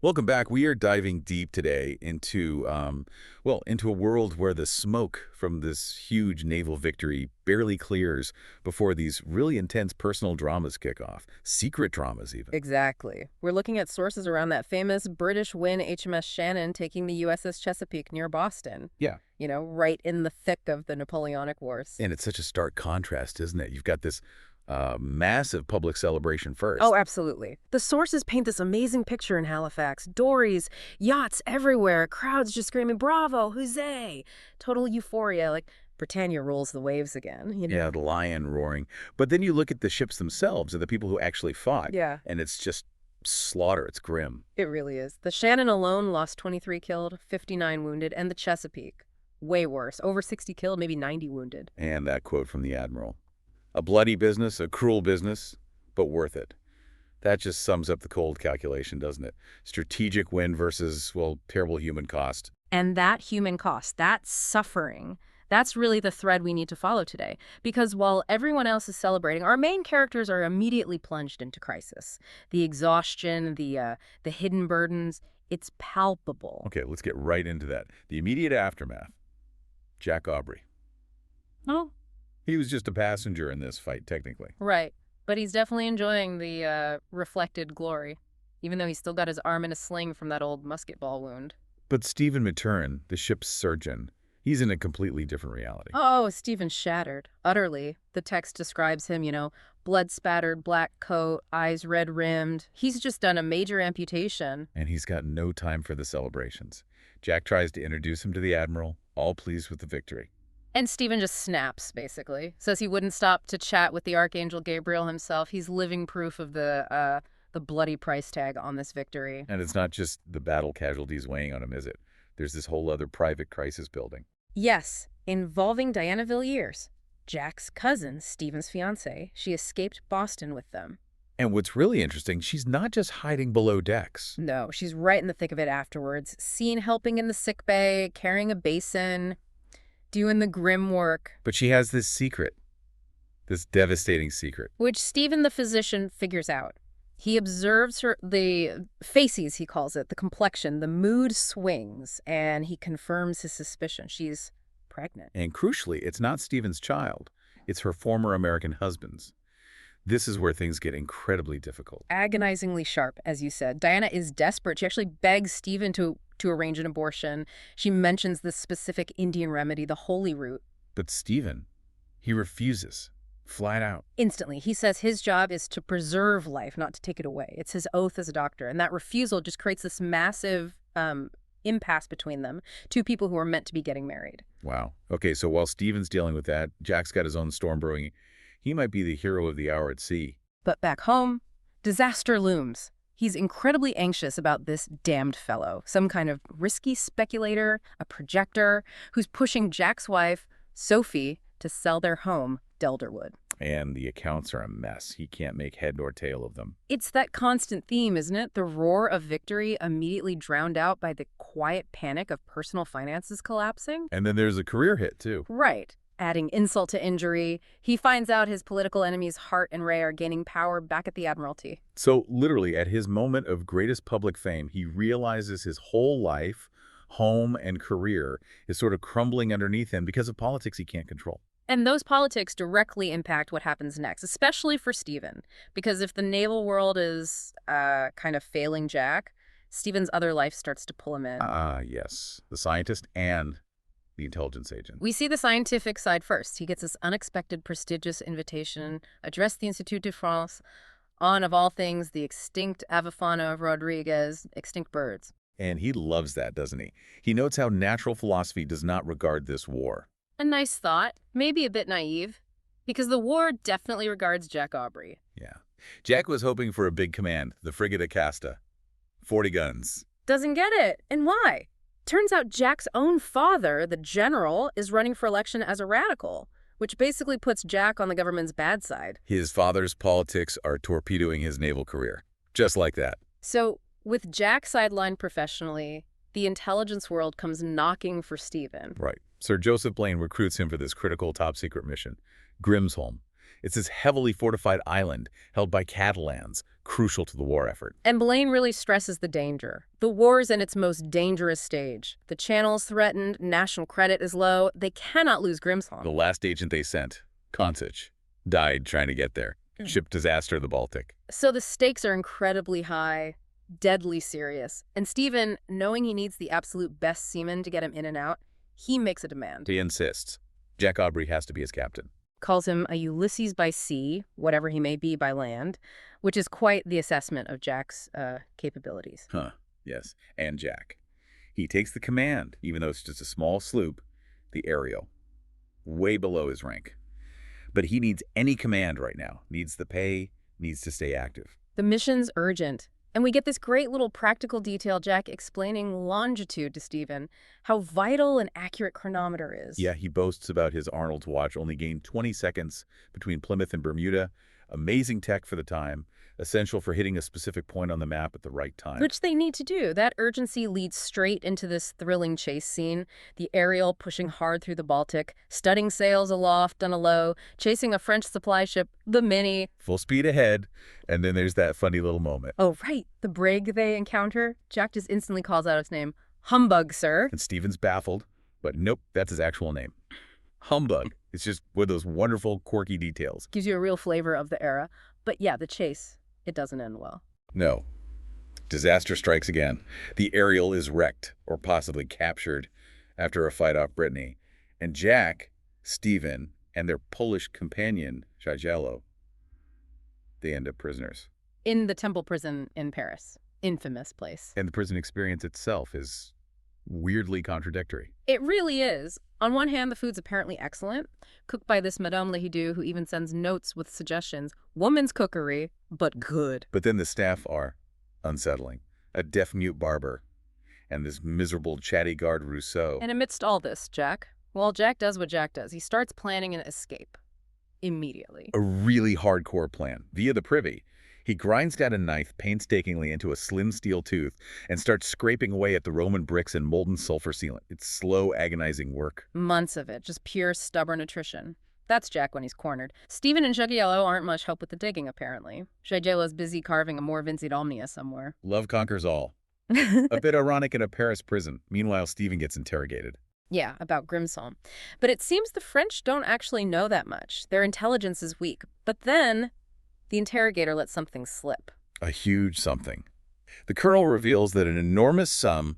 Welcome back. We are diving deep today into, into a world where the smoke from this huge naval victory barely clears before these really intense personal dramas kick off. Secret dramas, even. Exactly. We're looking at sources around that famous British win HMS Shannon taking the USS Chesapeake near Boston. Yeah. You know, right in the thick of the Napoleonic Wars. And it's such a stark contrast, isn't it? You've got this massive public celebration first. Oh, absolutely. The sources paint this amazing picture in Halifax. Dories, yachts everywhere, crowds just screaming, "Bravo, huzzay!" Total euphoria, like Britannia rolls the waves again, you know? Yeah, the lion roaring. But then you look at the ships themselves and the people who actually fought. Yeah. And it's just slaughter. It's grim. It really is. The Shannon alone lost 23 killed, 59 wounded, and the Chesapeake, way worse, over 60 killed, maybe 90 wounded. And that quote from the Admiral. A bloody business, a cruel business, but worth it. That just sums up the cold calculation, doesn't it? Strategic win versus, well, terrible human cost. And that human cost, that suffering, that's really the thread we need to follow today. Because while everyone else is celebrating, our main characters are immediately plunged into crisis. The exhaustion, the hidden burdens, it's palpable. Okay, let's get right into that. The immediate aftermath. Jack Aubrey. Oh, He was just a passenger in this fight, technically. right. But he's definitely enjoying the reflected glory, even though he's still got his arm in a sling from that old musket ball wound. But Stephen Maturin, the ship's surgeon, he's in a completely different reality. Oh, Stephen's shattered, utterly. The text describes him, blood-spattered, black coat, eyes red-rimmed. He's just done a major amputation. And he's got no time for the celebrations. Jack tries to introduce him to the Admiral, all pleased with the victory. And Stephen just snaps, basically. Says he wouldn't stop to chat with the Archangel Gabriel himself. He's living proof of the bloody price tag on this victory. And it's not just the battle casualties weighing on him, is it? There's this whole other private crisis building. Yes, involving Diana Villiers, Jack's cousin, Stephen's fiancée. She escaped Boston with them. And what's really interesting, she's not just hiding below decks. No, she's right in the thick of it afterwards. Seen helping in the sick bay, carrying a basin, doing the grim work. But she has this secret, this devastating secret. Which Stephen the physician figures out. He observes the facies, he calls it, the complexion, the mood swings, and he confirms his suspicion. She's pregnant. And crucially, it's not Stephen's child. It's her former American husband's. This is where things get incredibly difficult. Agonizingly sharp, as you said. Diana is desperate. She actually begs Stephen to arrange an abortion. She mentions this specific Indian remedy, the holy root. But Stephen, he refuses, flat out. Instantly, he says his job is to preserve life, not to take it away. It's his oath as a doctor. And that refusal just creates this massive impasse between them, two people who are meant to be getting married. Wow. Okay, so while Stephen's dealing with that, Jack's got his own storm brewing. He might be the hero of the hour at sea. But back home, disaster looms. He's incredibly anxious about this damned fellow, some kind of risky speculator, a projector, who's pushing Jack's wife, Sophie, to sell their home, Delderwood. And the accounts are a mess. He can't make head nor tail of them. It's that constant theme, isn't it? The roar of victory immediately drowned out by the quiet panic of personal finances collapsing. And then there's a career hit, too. Right. Adding insult to injury, he finds out his political enemies Hart and Ray are gaining power back at the Admiralty. So literally, at his moment of greatest public fame, he realizes his whole life, home, and career is sort of crumbling underneath him because of politics he can't control. And those politics directly impact what happens next, especially for Stephen. Because if the naval world is kind of failing Jack, Stephen's other life starts to pull him in. Yes. The scientist and the intelligence agent. We see the scientific side first. He gets this unexpected, prestigious invitation, address the Institut de France on, of all things, the extinct avifauna of Rodriguez, extinct birds. And he loves that, doesn't he? He notes how natural philosophy does not regard this war. A nice thought, maybe a bit naive, because the war definitely regards Jack Aubrey. Yeah. Jack was hoping for a big command, the frigate Acasta. 40 guns. Doesn't get it. And why? Turns out Jack's own father, the general, is running for election as a radical, which basically puts Jack on the government's bad side. His father's politics are torpedoing his naval career. Just like that. So, with Jack sidelined professionally, the intelligence world comes knocking for Stephen. Right. Sir Joseph Blaine recruits him for this critical top-secret mission, Grimsholm. It's this heavily fortified island held by Catalans, crucial to the war effort. And Blaine really stresses the danger. The war's in its most dangerous stage. The channel's threatened, national credit is low. They cannot lose The Grimsholm. last agent they sent, Konsich, died trying to get there. Ship disaster in the Baltic. So the stakes are incredibly high, deadly serious. And Stephen, knowing he needs the absolute best seaman to get him in and out, he makes a demand. He insists. Jack Aubrey has to be his captain. Calls him a Ulysses by sea, whatever he may be by land, which is quite the assessment of Jack's capabilities. Huh, yes. And Jack. He takes the command, even though it's just a small sloop, the Ariel. Way below his rank. But he needs any command right now. Needs the pay, needs to stay active. The mission's urgent. And we get this great little practical detail, Jack explaining longitude to Stephen, how vital an accurate chronometer is. Yeah, he boasts about his Arnold's watch only gained 20 seconds between Plymouth and Bermuda. Amazing tech for the time, essential for hitting a specific point on the map at the right time. Which they need to do. That urgency leads straight into this thrilling chase scene. The Ariel pushing hard through the Baltic, studding sails aloft on a low, chasing a French supply ship, the Minnie. Full speed ahead, and then there's that funny little moment. Oh, right. The brig they encounter. Jack just instantly calls out its name. Humbug, sir. And Stephen's baffled, but nope, that's his actual name. Humbug. It's just one of those wonderful, quirky details. Gives you a real flavor of the era. But yeah, the chase, it doesn't end well. No. Disaster strikes again. The Ariel is wrecked, or possibly captured, after a fight off Brittany. And Jack, Stephen, and their Polish companion, Jagiello, they end up prisoners. In the Temple prison in Paris. Infamous place. And the prison experience itself is weirdly contradictory. It really is. On one hand, the food's apparently excellent, cooked by this Madame Lehidu, who even sends notes with suggestions. Woman's cookery, but good. But then the staff are unsettling. A deaf-mute barber, and this miserable chatty guard Rousseau. And amidst all this, Jack, well, Jack does what Jack does. He starts planning an escape. Immediately. A really hardcore plan, via the privy. He grinds down a knife painstakingly into a slim steel tooth and starts scraping away at the Roman bricks and molten sulfur sealant. It's slow, agonizing work. Months of it, just pure stubborn attrition. That's Jack when he's cornered. Stephen and Jagiello aren't much help with the digging, apparently. Jagiello's busy carving a more Vincit Omnia somewhere. Love conquers all. A bit ironic in a Paris prison. Meanwhile, Stephen gets interrogated. Yeah, about Grimsholm. But it seems the French don't actually know that much. Their intelligence is weak. But then the interrogator lets something slip. A huge something. The colonel reveals that an enormous sum,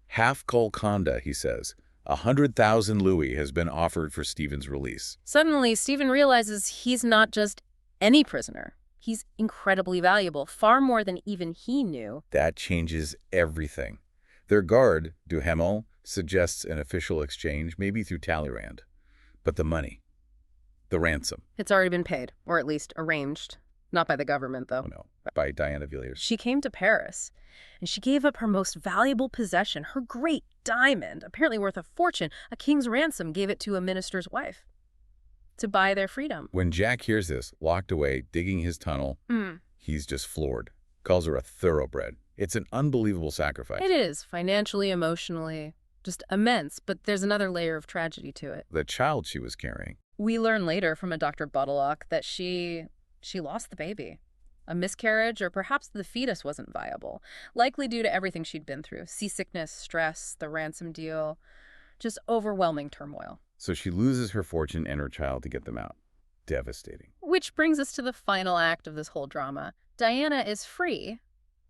half Golconda, he says, 100,000 louis has been offered for Stephen's release. Suddenly, Stephen realizes he's not just any prisoner. He's incredibly valuable, far more than even he knew. That changes everything. Their guard, Duhamel, suggests an official exchange, maybe through Talleyrand. But the money, the ransom. It's already been paid, or at least arranged. Not by the government, though. Oh no, by Diana Villiers. She came to Paris, and she gave up her most valuable possession, her great diamond, apparently worth a fortune. A king's ransom, gave it to a minister's wife to buy their freedom. When Jack hears this, locked away, digging his tunnel, he's just floored. Calls her a thoroughbred. It's an unbelievable sacrifice. It is, financially, emotionally, just immense, but there's another layer of tragedy to it. The child she was carrying. We learn later from a Dr. Buttlelock that she lost the baby. A miscarriage, or perhaps the fetus wasn't viable, likely due to everything she'd been through. Seasickness, stress, the ransom deal, just overwhelming turmoil. So she loses her fortune and her child to get them out. Devastating. Which brings us to the final act of this whole drama. Diana is free,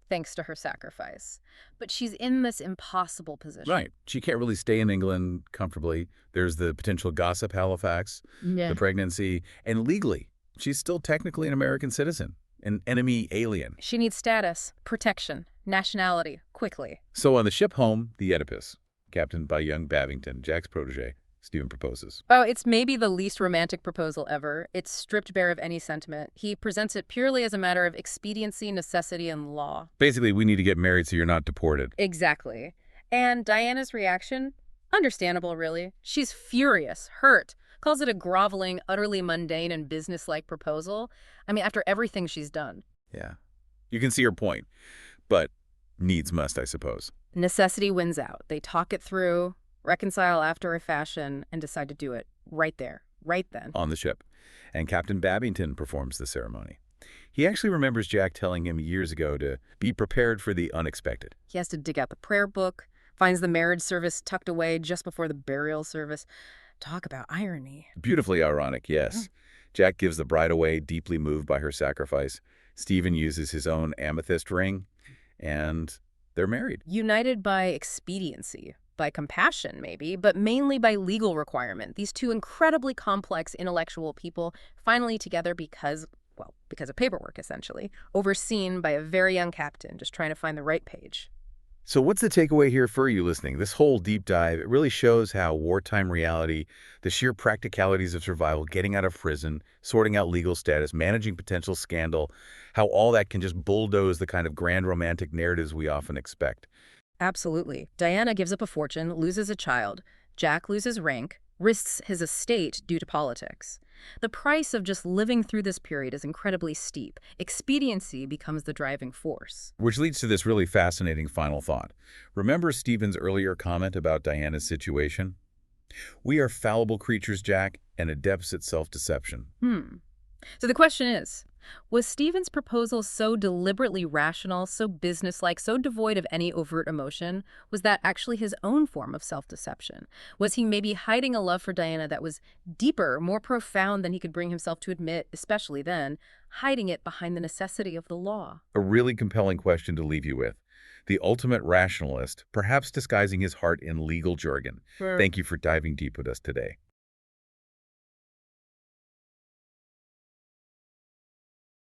thanks to her sacrifice, but she's in this impossible position. Right. She can't really stay in England comfortably. There's the potential gossip Halifax, the pregnancy, and legally, she's still technically an American citizen, an enemy alien. She needs status, protection, nationality, quickly. So on the ship home, the Oedipus, captained by young Babington, Jack's protege, Stephen proposes. Oh, it's maybe the least romantic proposal ever. It's stripped bare of any sentiment. He presents it purely as a matter of expediency, necessity, and law. Basically, we need to get married so you're not deported. Exactly. And Diana's reaction? Understandable, really. She's furious, hurt, calls it a groveling, utterly mundane and businesslike proposal. I mean, after everything she's done. Yeah. You can see her point, but needs must, I suppose. Necessity wins out. They talk it through, reconcile after a fashion, and decide to do it right there, right then. On the ship. and Captain Babington performs the ceremony. He actually remembers Jack telling him years ago to be prepared for the unexpected. He has to dig out the prayer book, finds the marriage service tucked away just before the burial service. Talk about irony. Beautifully ironic, yes. Jack gives the bride away, deeply moved by her sacrifice. Stephen uses his own amethyst ring, and they're married. United by expediency, by compassion maybe, but mainly by legal requirement. These two incredibly complex intellectual people finally together because of paperwork, essentially, overseen by a very young captain just trying to find the right page. So what's the takeaway here for you listening? This whole deep dive, it really shows how wartime reality, the sheer practicalities of survival, getting out of prison, sorting out legal status, managing potential scandal, how all that can just bulldoze the kind of grand romantic narratives we often expect. Absolutely. Diana gives up a fortune, loses a child. Jack loses rank, risks his estate due to politics. The price of just living through this period is incredibly steep. Expediency becomes the driving force. Which leads to this really fascinating final thought. Remember Stephen's earlier comment about Diana's situation? We are fallible creatures, Jack, and adepts at self-deception. So the question is, was Stephen's proposal so deliberately rational, so businesslike, so devoid of any overt emotion? Was that actually his own form of self-deception? Was he maybe hiding a love for Diana that was deeper, more profound than he could bring himself to admit, especially then, hiding it behind the necessity of the law? A really compelling question to leave you with. The ultimate rationalist, perhaps disguising his heart in legal jargon. Sure. Thank you for diving deep with us today.